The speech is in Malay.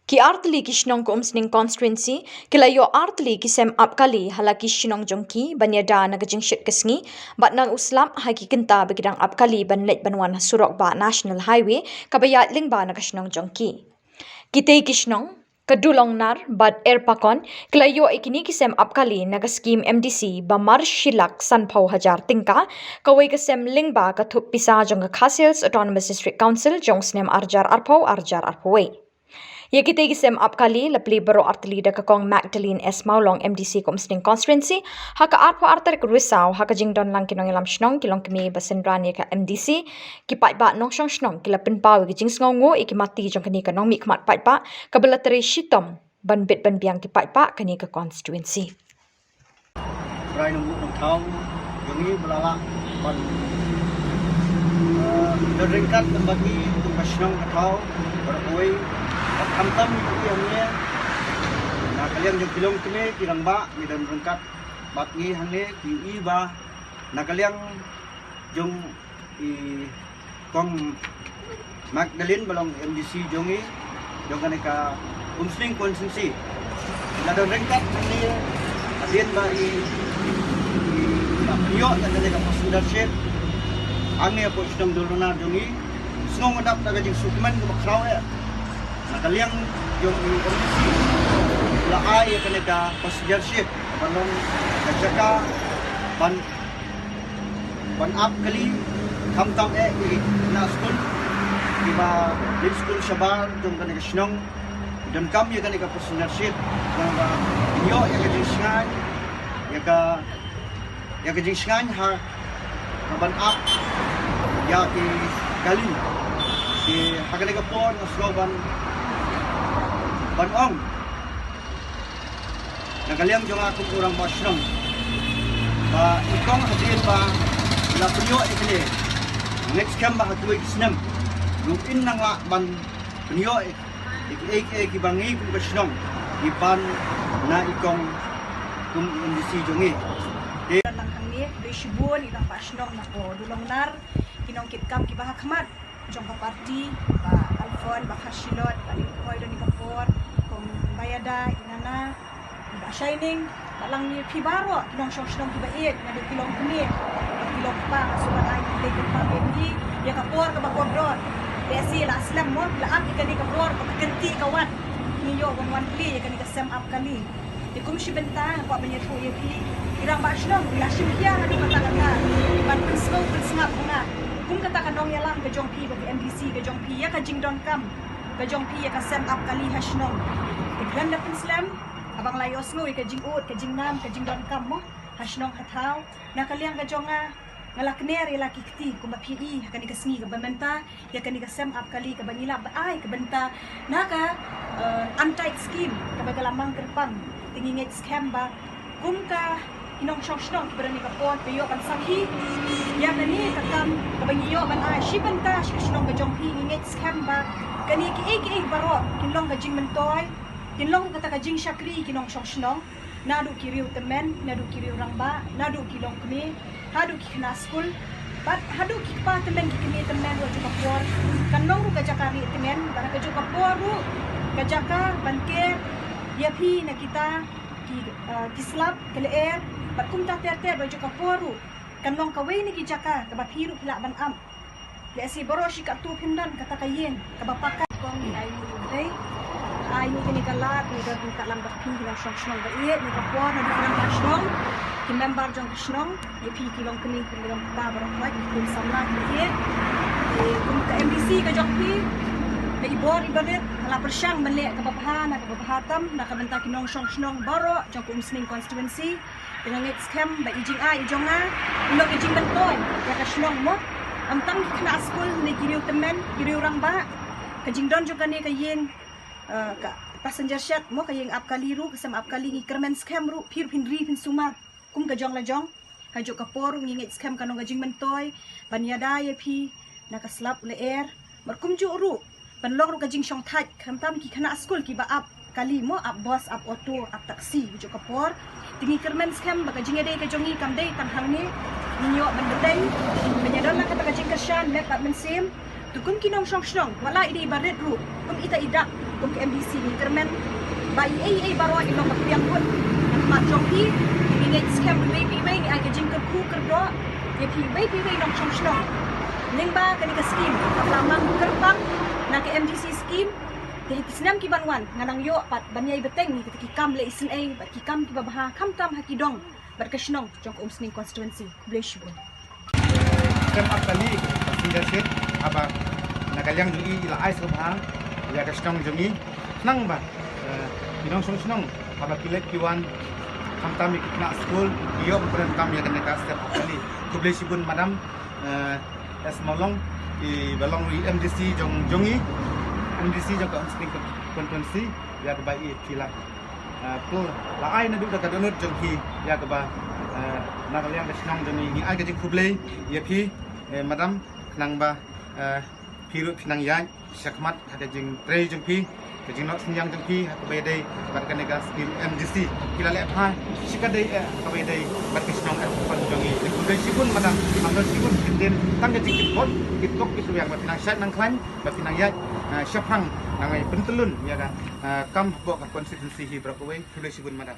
Ki artli ki shnong ko umsning constituency kila yo artli ki sem up kali halaki shnong jongki banyada nagajing shit kesngi bat nang uslam haki kinta begidang up kali banlet banwan surok ba national highway kabaya lingba nagashnong jongki kitei ki shnong kadulong nar bat erpakon kila yo ikini ki sem up kali naga scheme MDC bamar shilak sanpau hajar tingka kawai ka sem lingba ka thup pisa jong ka khasils autonomous district council jong snem arjar arpawai Ye kita kisem up kali lepli baro artli da kakong Magdalene S. Maulong MDC Komsning Constituency haka arpo arter kurisau haka jingdon lang kinong ilam shnong kilong kimi basendran ye ka MDC kipat ba nong shong shnong kila pinpaw ki jing sngongo ikimati jong kani ka nong mi kmat pat ba kabela tere shitom ban bit ban biang kipat ba kani ka constituency. Rai nong thau yongi belala ban ringkat bagi untuk kashnong thau beroi Kamtam yang na kalian jong kilong kene kirang ba ni dan rengkat bat ngi hangne ki iba na kalian jong i kong Magdalene balong MDC jongi jong kaneka umsling konsensi na dan rengkat ni adien ba i yo na kaneka leadership angne po sidang dolona jongi snong adap taga jing sukman ko bakraw ya Nakaliang yung komisi laay kaneka passenger balong kajaka ban up kali kamtam na school diba lip school shabar jong kaneka shnong dan kam ya kaneka passenger ship yo ya kajing shngan ha ban up ya ki kali di hakaneka pon slogan Banong Nagaliang jong akong urang basnong ba ikong hadin ba la punyo ikli next camp ba hatuig snem lupin nang ban punyo ik bangi kung basnong ipan na ikong kung indisi jongi nang hangi de shibun idang basnong nako dulongnar kinong kitkam kibah khmat jong ka party ba alfon ba khashilot bali koy do ni kapor bayada inana ba shining balang ni pibaro kinong shong kiba it na do kilong kumi kilong pa suban ay de pa bebi ya kapor ka ba kodron besi la aslam mo la ab ikani kapor ka kanti kawat niyo wan pli ya kani ka sem up kali di kumshi benta ko banya to ye pi irang ba shlong la shimkia na kata kata ban prismo prisma nga kung kata kanong yalang ka jong pi ba MDC ka jong pi ya ka jingdon kam ka jong pi ya ka sem up kali hashnong Iklan na Islam, abang layos mo, ikajing ut, kajing nam, kajing don kam mo, hasnong hataw, nakaliang kajong ngalakner, ilaki kiti, kumapi, hakan ikasngi, kabamenta, yakan ikasem up kali, kabanila, baay, kabenta, naka anti scheme, kabagalamang kerpang, tingingit scam ba, kung ka inong shnong, kibarani kapot, payo kan sakhi, yakani kakam, kabangiyo, banay, shibenta, shikasnong kajong pi, ingit scam ba, kani kiig baro, kinlong kajing mentoy, Kinlong kata kajing syakri kinong shnong nadu kiriu temen nadu kiriu rangba nadu kilong kemi hadu kina school bat hadu kipa temen kini temen wa juga por kanong ru kajakari temen bara kajuka por ru kajaka banker yapi na kita kislap keleer bat kumta ter wa juga por ru kanong kawai ni kijaka kabapiru pila ban am lesi boroshi ka tu pindan kata kayen kabapaka kong ayu dei ayu kini kalat ni dah buka lambat pi lang shnong ba iet ni kapwa na di lang shnong ki member jong shnong ye pi kilong kini kilong ba barang mai kun samla iet kun ka MDC ka jong pi na ibor ibadet hala persyang menlek ka babahan ka babahatam na kabenta kinong shnong baro jong kumsning constituency dengan scam ba ijing ijong ulog ijing bentoy ya ka shnong mo am tang kena school ni kiriu temen kiriu rang ba ka jingdon juga ni ka yen ka passenger ship mo kayeng up kaliru kasam up kali ngi kermen scam ru pir pindri pin suma kum ka jong la jong hajo ka por ngi scam kanong gajing mentoy banyada ye pi nakaslap le air mar kum ju ru banlong ru gajing shong thaj kamtam ki khana school ki ba up kali mo up bus up auto up taxi hajo ka por tingi kermen scam ba gajing ade ka jongi kam dei tang hang ni ninyo bandai banyada la kata gajing kashan mek pat men sim tukum kinong shong wala ide baret ru kum ita idak tung MDC ni kermen bai ai baro inong kapiang pun mat jongki ini net scam bai bai ni aga jing ke ku kerdo ye pi bai nong chong shnong lingba kani ka scheme lamang kerpang na ke MDC scheme te kisnam ki banwan nganang yo pat banyai beteng ni ki kam le isen ai bat ki kam ki babaha kam tam hakidong bat kashnong jong umsning constituency bless you. Sem akali leadership aba nagalyang dui ila ai subhang ya kasnong jongi nang ba kinong song aba pilek kiwan kamtami kitna school iyo beran kam ya kena step akali kublesibun madam es molong i balong MDC jongi MDC jong umsning constituency ya ke bai kilak pul la ai na du da kadonut jongki ya ke ba nagalyang kasnong jongi ni ai gajing kublei ya pi madam nang ba piru pinang yan syakmat ada jing trei jing pi jing nok senyang jing pi ka bai dei bat ka nega scheme MDC kila le pha sikadei ka bai dei bat kasnong kon jongi kublei sibun madam amno sibun kitin tang ka jing pot kitok itu yang bat pinang syat nang klan bat pinang yan syapang nangai pentelun ya kam bok konstitusi hi brakawai kublei sibun madam